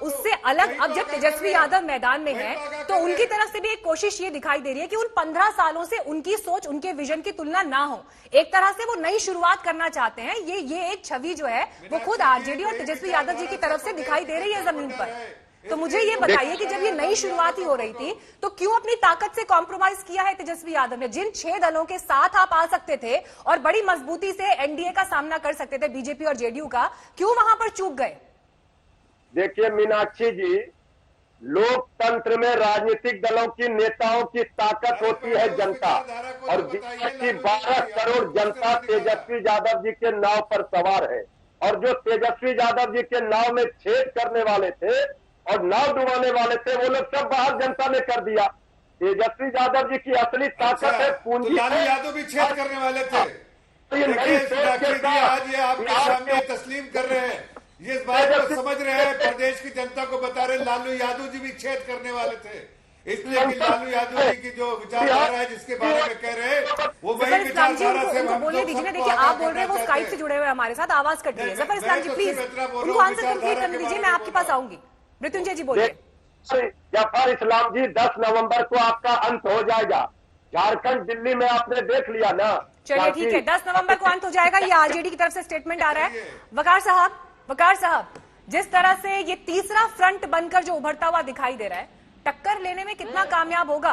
उससे अलग अब जब तेजस्वी यादव मैदान में है तो उनकी तरफ से भी एक कोशिश ये दिखाई दे रही है कि उन 15 सालों से उनकी सोच, उनके विजन की तुलना ना हो। एक तरह से वो नई शुरुआत करना चाहते हैं। ये एक छवि जो है वो खुद आरजेडी और तेजस्वी यादव जी की तरफ से दिखाई दे रही है जमीन पर। तो मुझे ये बताइए कि जब ये नई शुरुआत ही हो रही थी तो क्यों अपनी ताकत से कॉम्प्रोमाइज किया है तेजस्वी यादव ने? जिन 6 दलों के साथ आप आ सकते थे और बड़ी मजबूती से एनडीए का सामना कर सकते थे, बीजेपी और जेडीयू का, क्यों वहां पर चूक गए? देखिए मीनाक्षी जी, लोकतंत्र में राजनीतिक दलों की नेताओं की ताकत होती है जनता, और देश की 12 करोड़ जनता तेजस्वी यादव जी के नाव पर सवार है। और जो तेजस्वी यादव जी के नाव में छेद करने वाले थे और नाव डुबाने वाले थे, वो लोग सब बाहर जनता ने कर दिया। तेजस्वी यादव जी की असली ताकत है पूंजी। लालू यादव भी छेद करने वाले थे। आज ये आपके सामने तस्लीम कर रहे हैं, ये इस बात को समझ रहे हैं, प्रदेश की जनता को बता रहे लालू यादव जी भी छेद करने वाले थे। इसलिए कि लालू यादव जी की जो विचारधारा है जिसके बारे में कह रहे हैं वो वही विचारधारा से हम बोलने दीजिए ना। देखिए आप बोल रहे हैं वो स्काइप से जुड़े हुए हमारे साथ, आवाज कट रही है। जफर इस्लाम जी प्लीज उनको आंसर कंप्लीट करने दीजिए, मैं आपके पास आऊंगी। मृत्युंजय जी बोलिए। जफर इस्लाम जी 10 नवंबर को आपका अंत हो जाएगा। झारखंड दिल्ली में आपने देख लिया ना। चलिए ठीक है, 10 नवंबर को अंत हो जाएगा, ये आरजेडी की तरफ से स्टेटमेंट आ रहा है। वकार साहब, जिस तरह से ये तीसरा फ्रंट बनकर जो उभरता हुआ दिखाई दे रहा है, टक्कर लेने में कितना कामयाब होगा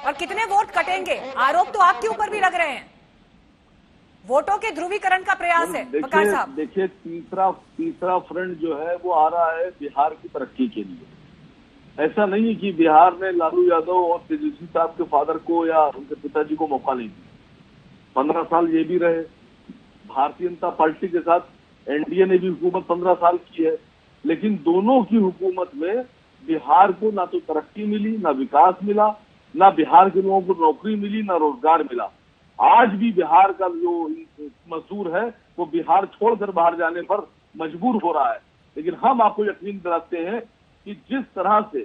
और कितने वोट कटेंगे? आरोप तो आपके ऊपर भी लग रहे हैं, वोटों के ध्रुवीकरण का प्रयास है। वकार साहब देखिए, तीसरा फ्रंट जो है वो आ रहा है बिहार की तरक्की के लिए। ऐसा नहीं है कि बिहार ने लालू यादव और तेजस्वी साहब के फादर को या उनके पिताजी को मौका नहीं दिया। 15 साल ये भी रहे भारतीय जनता पार्टी के साथ, एनडीए ने भी हुकूमत 15 साल की है, लेकिन दोनों की हुकूमत में बिहार को ना तो तरक्की मिली, ना विकास मिला, ना बिहार के लोगों को नौकरी मिली, ना रोजगार मिला। आज भी बिहार का जो मजदूर है वो बिहार छोड़कर बाहर जाने पर मजबूर हो रहा है। लेकिन हम आपको यकीन दिलाते हैं कि जिस तरह से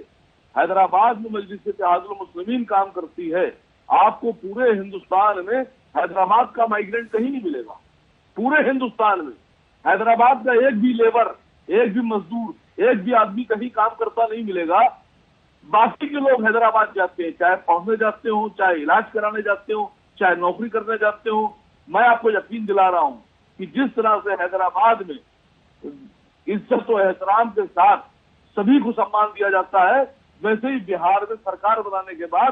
हैदराबाद में मजलिस इत्तेहादुल मुस्लिमीन काम करती है, आपको पूरे हिंदुस्तान में हैदराबाद का माइग्रेंट कहीं नहीं मिलेगा। पूरे हिंदुस्तान में हैदराबाद का एक भी लेबर, एक भी मजदूर, एक भी आदमी कहीं काम करता नहीं मिलेगा। बाकी के लोग हैदराबाद जाते हैं, चाहे पढ़ने जाते हो, चाहे इलाज कराने जाते हो, चाहे नौकरी करने जाते हो। मैं आपको यकीन दिला रहा हूं कि जिस तरह से हैदराबाद में इज्जत और एहतराम के साथ सभी को सम्मान दिया जाता है, वैसे ही बिहार में सरकार बनाने के बाद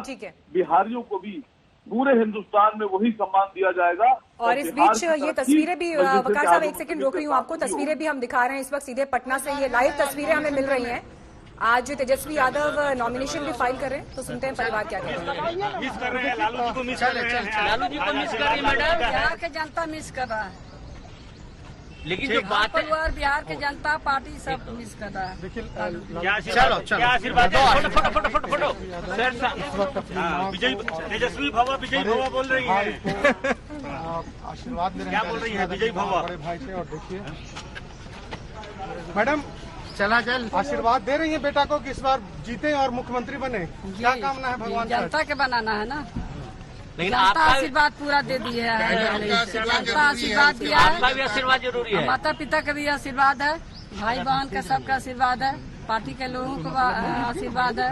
बिहारियों को भी पूरे हिंदुस्तान में वही सम्मान दिया जाएगा। और इस बीच ये तस्वीरें भी, वकार साहब एक सेकंड रोक रही हूँ आपको, तस्वीरें भी हम दिखा रहे हैं इस वक्त सीधे पटना से। ये लाइव तस्वीरें हमें मिल रही हैं। आज तेजस्वी यादव नॉमिनेशन भी फाइल कर रहे हैं, तो सुनते हैं परिवार क्या कहते हैं। मिस कर रहे हैं लालू जी को, मिस कर रहे हैं लालू जी को, मिस कर रही है मैडम। बिहार के जनता मिस कर रहा है, लेकिन जो बात परिवार बिहार के जनता पार्टी सब मिस कर रहा है। चलो क्या आशीर्वाद, फोटो विजय तेजस्वी भवा, विजय भवा बोल रही है। आशीर्वाद क्या बोल रही है विजय भवा? बड़े भाई से। और देखिए मैडम, चल आशीर्वाद दे रही है बेटा को कि इस बार जीते और मुख्यमंत्री बने। क्या कामना है भगवान? जनता के बनाना है ना, लेकिन आपका आशीर्वाद पूरा दे दिया है, जनता आशीर्वाद दिया है, आपका भी आशीर्वाद जरूरी है, माता पिता का भी आशीर्वाद है, भाई बहन का सबका आशीर्वाद है, पार्टी के लोगों को आशीर्वाद है,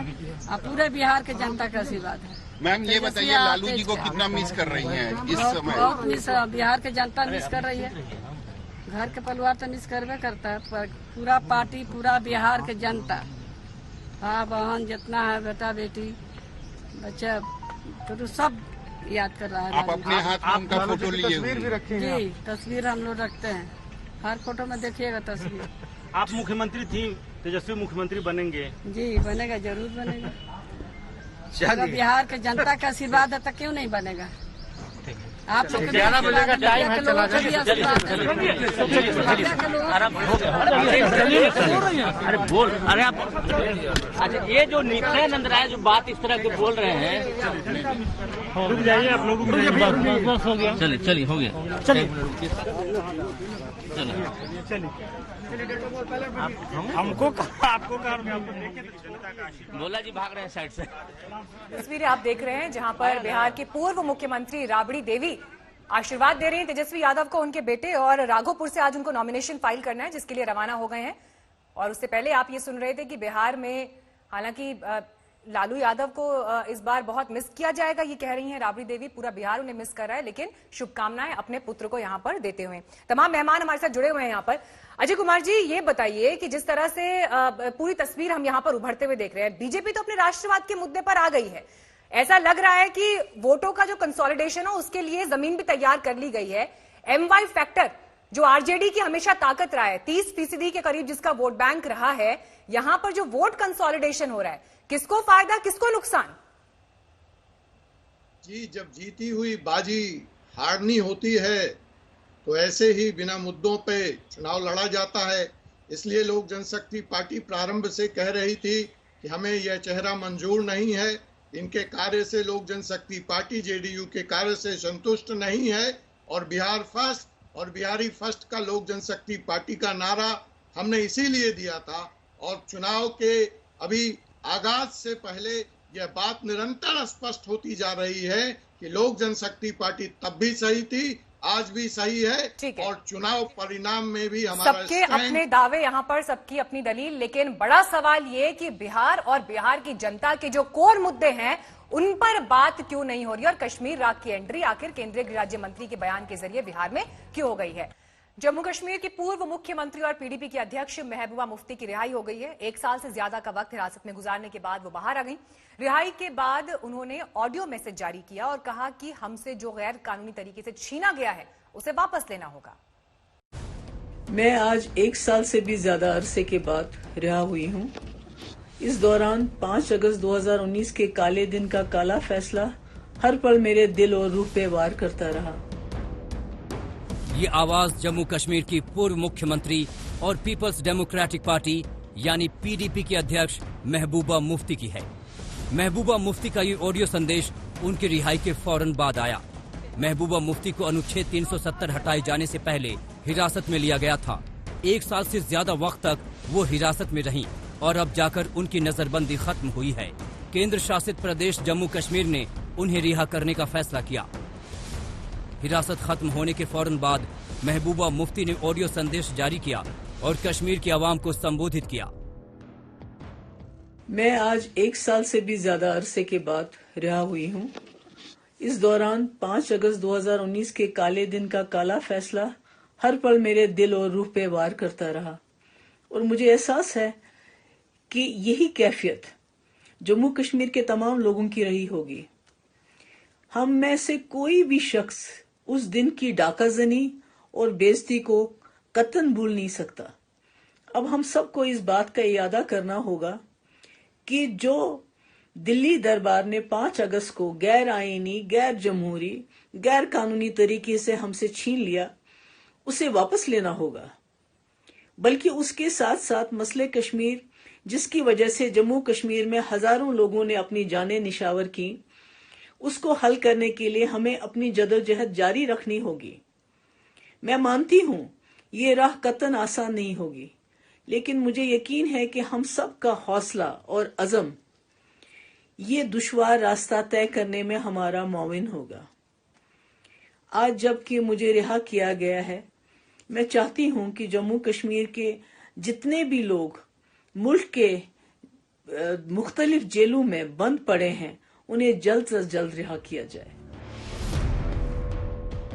और पूरे बिहार के जनता का आशीर्वाद है। मैम ये बताइए, लालू जी को कितना मिस कर रही हैं इस समय? बहुत मिस, बिहार के जनता मिस कर रही है। घर के परिवार तो मिस करवे करता है, पर पूरा पार्टी, पूरा बिहार के जनता, भाई बहन जितना है, बेटा बेटी बच्चा तो सब याद कर रहा है। आप अपने हाथ में उनका फोटो लिए तस्वीर भी रखी है? जी, तस्वीर हम लोग रखते हैं, हर फोटो में देखिएगा तस्वीर। आप मुख्यमंत्री थी, तेजस्वी मुख्यमंत्री बनेंगे? जी बनेगा, जरूर बनेगा। अगर बिहार के जनता का आशीर्वाद है तो क्यों नहीं बनेगा? आप लोग 11 बजे का टाइम है, चला अरे बोल, अरे आप अच्छा, ये जो नित्यानंद राय जो बात इस तरह के बोल रहे हैं, रुक जाइए आप लोगों को, बस हो गया। चलिए हो गया, चलिए हमको आपको बोला जी, भाग रहे हैं साइड से। तस्वीरें आप देख रहे हैं जहां पर बिहार के पूर्व मुख्यमंत्री राबड़ी देवी आशीर्वाद दे रहे हैं तेजस्वी यादव को, उनके बेटे, और राघोपुर से आज उनको नॉमिनेशन फाइल करना है जिसके लिए रवाना हो गए हैं। और उससे पहले आप ये सुन रहे थे कि बिहार में हालांकि लालू यादव को इस बार बहुत मिस किया जाएगा, ये कह रही हैं राबड़ी देवी। पूरा बिहार उन्हें मिस कर रहा है, लेकिन शुभकामनाएं अपने पुत्र को यहां पर देते हुए। तमाम मेहमान हमारे साथ जुड़े हुए हैं यहाँ पर। अजय कुमार जी, ये बताइए कि जिस तरह से पूरी तस्वीर हम यहाँ पर उभरते हुए देख रहे हैं, बीजेपी तो अपने राष्ट्रवाद के मुद्दे पर आ गई है। ऐसा लग रहा है कि वोटों का जो कंसोलिडेशन हो उसके लिए जमीन भी तैयार कर ली गई है। MY फैक्टर जो आरजेडी की हमेशा ताकत रहा है, 30% के करीब जिसका वोट बैंक रहा है, यहां पर जो वोट कंसोलिडेशन हो रहा है, किसको फायदा किसको नुकसान? जी, जब जीती हुई बाजी हारनी होती है तो ऐसे ही बिना मुद्दों पे चुनाव लड़ा जाता है। इसलिए लोक जनशक्ति पार्टी प्रारंभ से कह रही थी कि हमें यह चेहरा मंजूर नहीं है, इनके कार्य से लोक जनशक्ति पार्टी जेडीयू के कार्य से संतुष्ट नहीं है, और बिहार फर्स्ट और बिहारी फर्स्ट का लोक जनशक्ति पार्टी का नारा हमने इसीलिए दिया था। और चुनाव के अभी आगाज से पहले यह बात निरंतर स्पष्ट होती जा रही है कि लोक जनशक्ति पार्टी तब भी सही थी, आज भी सही है, और चुनाव परिणाम में भी हमारा सबके अपने दावे, यहां पर सबकी अपनी दलील, लेकिन बड़ा सवाल ये कि बिहार और बिहार की जनता के जो कोर मुद्दे हैं उन पर बात क्यों नहीं हो रही, और कश्मीर राग की एंट्री आखिर केंद्रीय गृह राज्य मंत्री के बयान के जरिए बिहार में क्यों हो गई है। जम्मू कश्मीर की पूर्व मुख्यमंत्री और पीडीपी की अध्यक्ष महबूबा मुफ्ती की रिहाई हो गई है। 1 साल से ज्यादा का वक्त हिरासत में गुजारने के बाद वो बाहर आ गई। रिहाई के बाद उन्होंने ऑडियो मैसेज जारी किया और कहा कि हमसे जो गैर कानूनी तरीके से छीना गया है उसे वापस लेना होगा। मैं आज 1 साल से भी ज्यादा अरसे के बाद रिहा हुई हूँ। इस दौरान 5 अगस्त 2019 के काले दिन का काला फैसला हर पल मेरे दिल और रूह पे वार करता रहा। ये आवाज जम्मू कश्मीर की पूर्व मुख्यमंत्री और पीपल्स डेमोक्रेटिक पार्टी यानी पीडीपी की अध्यक्ष महबूबा मुफ्ती की है। महबूबा मुफ्ती का ये ऑडियो संदेश उनकी रिहाई के फौरन बाद आया। महबूबा मुफ्ती को अनुच्छेद 370 हटाए जाने से पहले हिरासत में लिया गया था। 1 साल से ज्यादा वक्त तक वो हिरासत में रहीं और अब जाकर उनकी नजरबंदी खत्म हुई है। केंद्र शासित प्रदेश जम्मू कश्मीर ने उन्हें रिहा करने का फैसला किया। हिरासत खत्म होने के फौरन बाद महबूबा मुफ्ती ने ऑडियो संदेश जारी किया और कश्मीर की आवाम को संबोधित किया। मैं आज 1 साल से भी ज्यादा अरसे के बाद रिहा हुई हूँ। इस दौरान 5 अगस्त 2019 के काले दिन का काला फैसला हर पल मेरे दिल और रूह पे वार करता रहा, और मुझे एहसास है कि यही कैफियत जम्मू कश्मीर के तमाम लोगों की रही होगी। हम में से कोई भी शख्स उस दिन की डाकाजनी और बेइज्जती को कतन भूल नहीं सकता। अब हम सबको इस बात का इरादा करना होगा कि जो दिल्ली दरबार ने 5 अगस्त को गैर आईनी, गैर जमहूरी, गैर कानूनी तरीके से हमसे छीन लिया, उसे वापस लेना होगा। बल्कि उसके साथ साथ मसले कश्मीर, जिसकी वजह से जम्मू कश्मीर में हजारों लोगों ने अपनी जानें निशावर की, उसको हल करने के लिए हमें अपनी जदोजहद जारी रखनी होगी। मैं मानती हूं ये राह कतन आसान नहीं होगी, लेकिन मुझे यकीन है कि हम सब का हौसला और अज़म ये दुश्वार रास्ता तय करने में हमारा मुआविन होगा। आज जबकि मुझे रिहा किया गया है, मैं चाहती हूं कि जम्मू कश्मीर के जितने भी लोग मुल्क के मुख्तलिफ जेलों में बंद पड़े हैं, उन्हें जल्द से जल्द रिहा किया जाए।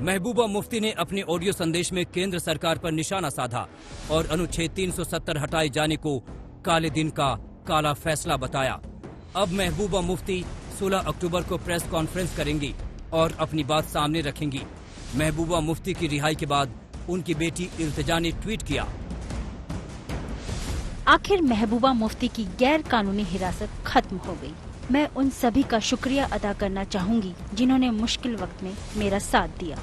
महबूबा मुफ्ती ने अपने ऑडियो संदेश में केंद्र सरकार पर निशाना साधा और अनुच्छेद 370 हटाए जाने को काले दिन का काला फैसला बताया। अब महबूबा मुफ्ती 16 अक्टूबर को प्रेस कॉन्फ्रेंस करेंगी और अपनी बात सामने रखेंगी। महबूबा मुफ्ती की रिहाई के बाद उनकी बेटी इल्तिजा ने ट्वीट किया, आखिर महबूबा मुफ्ती की गैर कानूनी हिरासत खत्म हो गई। मैं उन सभी का शुक्रिया अदा करना चाहूंगी जिन्होंने मुश्किल वक्त में मेरा साथ दिया।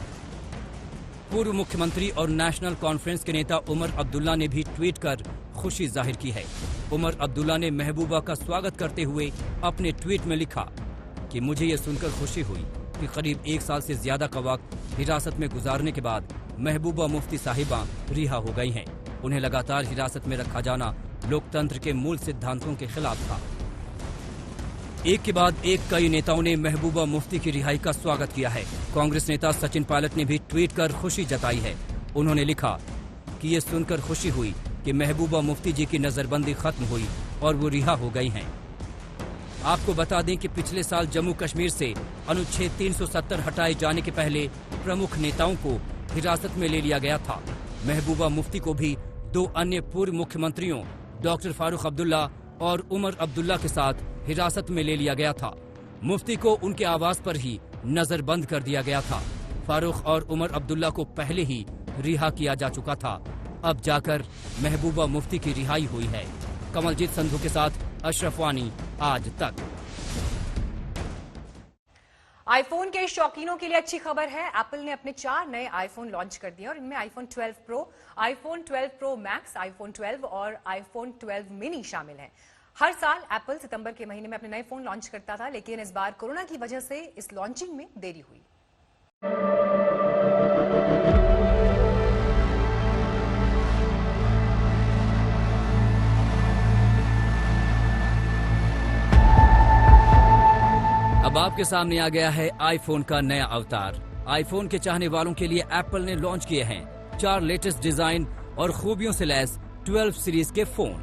पूर्व मुख्यमंत्री और नेशनल कॉन्फ्रेंस के नेता उमर अब्दुल्ला ने भी ट्वीट कर खुशी जाहिर की है। उमर अब्दुल्ला ने महबूबा का स्वागत करते हुए अपने ट्वीट में लिखा कि मुझे ये सुनकर खुशी हुई कि करीब 1 साल से ज्यादा का वक्त हिरासत में गुजारने के बाद महबूबा मुफ्ती साहिबा रिहा हो गई हैं। उन्हें लगातार हिरासत में रखा जाना लोकतंत्र के मूल सिद्धांतों के खिलाफ था। एक के बाद एक कई नेताओं ने महबूबा मुफ्ती की रिहाई का स्वागत किया है। कांग्रेस नेता सचिन पायलट ने भी ट्वीट कर खुशी जताई है। उन्होंने लिखा कि ये सुनकर खुशी हुई कि महबूबा मुफ्ती जी की नजरबंदी खत्म हुई और वो रिहा हो गई हैं। आपको बता दें कि पिछले साल जम्मू कश्मीर से अनुच्छेद 370 हटाए जाने के पहले प्रमुख नेताओं को हिरासत में ले लिया गया था। महबूबा मुफ्ती को भी 2 अन्य पूर्व मुख्यमंत्रियों डॉक्टर फारूक अब्दुल्ला और उमर अब्दुल्ला के साथ हिरासत में ले लिया गया था। मुफ्ती को उनके आवास पर ही नजरबंद कर दिया गया था। फारूक और उमर अब्दुल्ला को पहले ही रिहा किया जा चुका था। अब जाकर महबूबा मुफ्ती की रिहाई हुई है। कमलजीत संधू के साथ अशरफ वानी, आज तक। आईफोन के शौकीनों के लिए अच्छी खबर है। एप्पल ने अपने 4 नए आईफोन लॉन्च कर दिए और इनमें iPhone 12 pro, iPhone 12 pro max, iPhone 12 और आईफोन 12 मिनी शामिल हैं। हर साल एप्पल सितंबर के महीने में अपने नए फोन लॉन्च करता था, लेकिन इस बार कोरोना की वजह से इस लॉन्चिंग में देरी हुई। अब आपके सामने आ गया है आईफोन का नया अवतार। आईफोन के चाहने वालों के लिए एप्पल ने लॉन्च किए हैं 4 लेटेस्ट डिजाइन और खूबियों से लैस 12 सीरीज के फोन।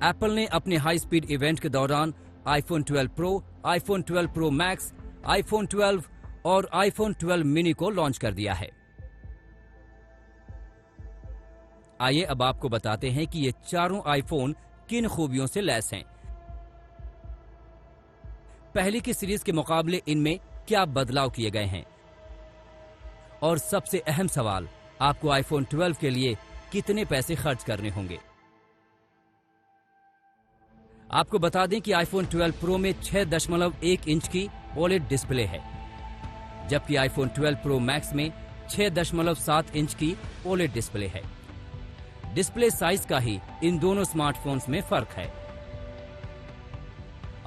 एप्पल ने अपने हाई स्पीड इवेंट के दौरान iPhone 12 pro, iPhone 12 pro max, iPhone 12 और आईफोन 12 मिनी को लॉन्च कर दिया है। आइए अब आपको बताते हैं कि ये चारों आईफोन किन खूबियों से लैस हैं। पहली की सीरीज के मुकाबले इनमें क्या बदलाव किए गए हैं, और सबसे अहम सवाल, आपको आईफोन 12 के लिए कितने पैसे खर्च करने होंगे। आपको बता दें कि आईफोन 12 प्रो में 6.1 इंच की ओलेड डिस्प्ले है, जबकि आईफोन 12 प्रो मैक्स में 6.7 इंच की ओलेड डिस्प्ले है। डिस्प्ले साइज का ही इन दोनों स्मार्टफोन्स में फर्क है।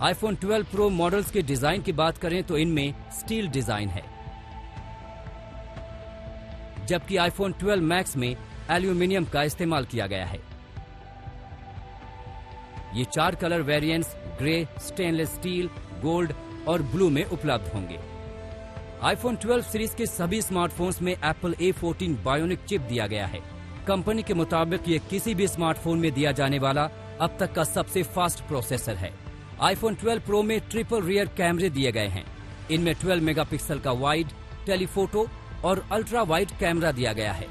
आईफोन 12 प्रो मॉडल्स के डिजाइन की बात करें तो इनमें स्टील डिजाइन है, जबकि आईफोन 12 मैक्स में एल्यूमिनियम का इस्तेमाल किया गया है। ये 4 colour variants grey, stainless steel, gold और ब्लू में उपलब्ध होंगे। आईफोन 12 सीरीज के सभी स्मार्टफोन्स में एप्पल A14 बायोनिक चिप दिया गया है। कंपनी के मुताबिक ये किसी भी स्मार्टफोन में दिया जाने वाला अब तक का सबसे फास्ट प्रोसेसर है। आईफोन 12 प्रो में ट्रिपल रियर कैमरे दिए गए हैं। इनमें 12 मेगापिक्सल का वाइड, टेलीफोटो और अल्ट्रा वाइड कैमरा दिया गया है।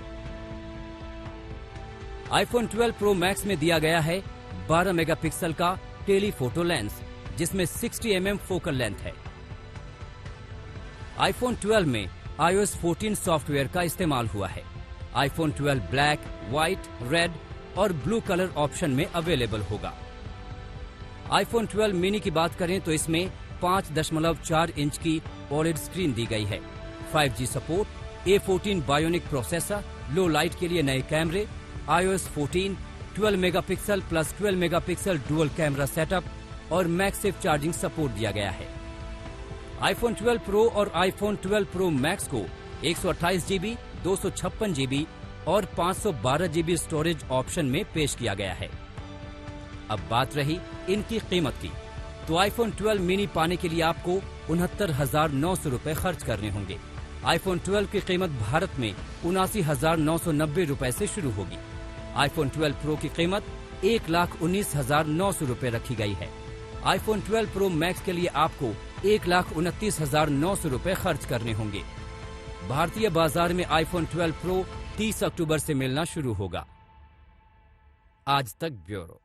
आईफोन 12 प्रो मैक्स में दिया गया है 12 मेगापिक्सल का टेलीफोटो लेंस, जिसमें 60 mm फोकल लेंथ है। आईफोन 12 में iOS 14 सॉफ्टवेयर का इस्तेमाल हुआ है। आईफोन 12 ब्लैक, व्हाइट, रेड और ब्लू कलर ऑप्शन में अवेलेबल होगा। आईफोन 12 मिनी की बात करें तो इसमें 5.4 इंच की ओलेड स्क्रीन दी गई है, 5G support, A14 bionic processor, लो लाइट के लिए नए कैमरे, iOS 14, 12 megapixel plus 12 megapixel dual camera setup और मैक्सिव चार्जिंग सपोर्ट दिया गया है। आईफोन 12 प्रो और आईफोन 12 प्रो मैक्स को 128 GB, 256 GB और 512 GB स्टोरेज ऑप्शन में पेश किया गया है। अब बात रही इनकी कीमत की, तो आईफोन 12 मिनी पाने के लिए आपको 69,900 रुपए खर्च करने होंगे। आईफोन 12 की कीमत भारत में 79,990 रुपए से शुरू होगी। आईफोन 12 प्रो की कीमत 1,19,900 रुपए रखी गई है। आईफोन 12 प्रो मैक्स के लिए आपको 1,29,900 रुपए खर्च करने होंगे। भारतीय बाजार में आईफोन 12 प्रो 30 अक्टूबर से मिलना शुरू होगा। आज तक ब्यूरो।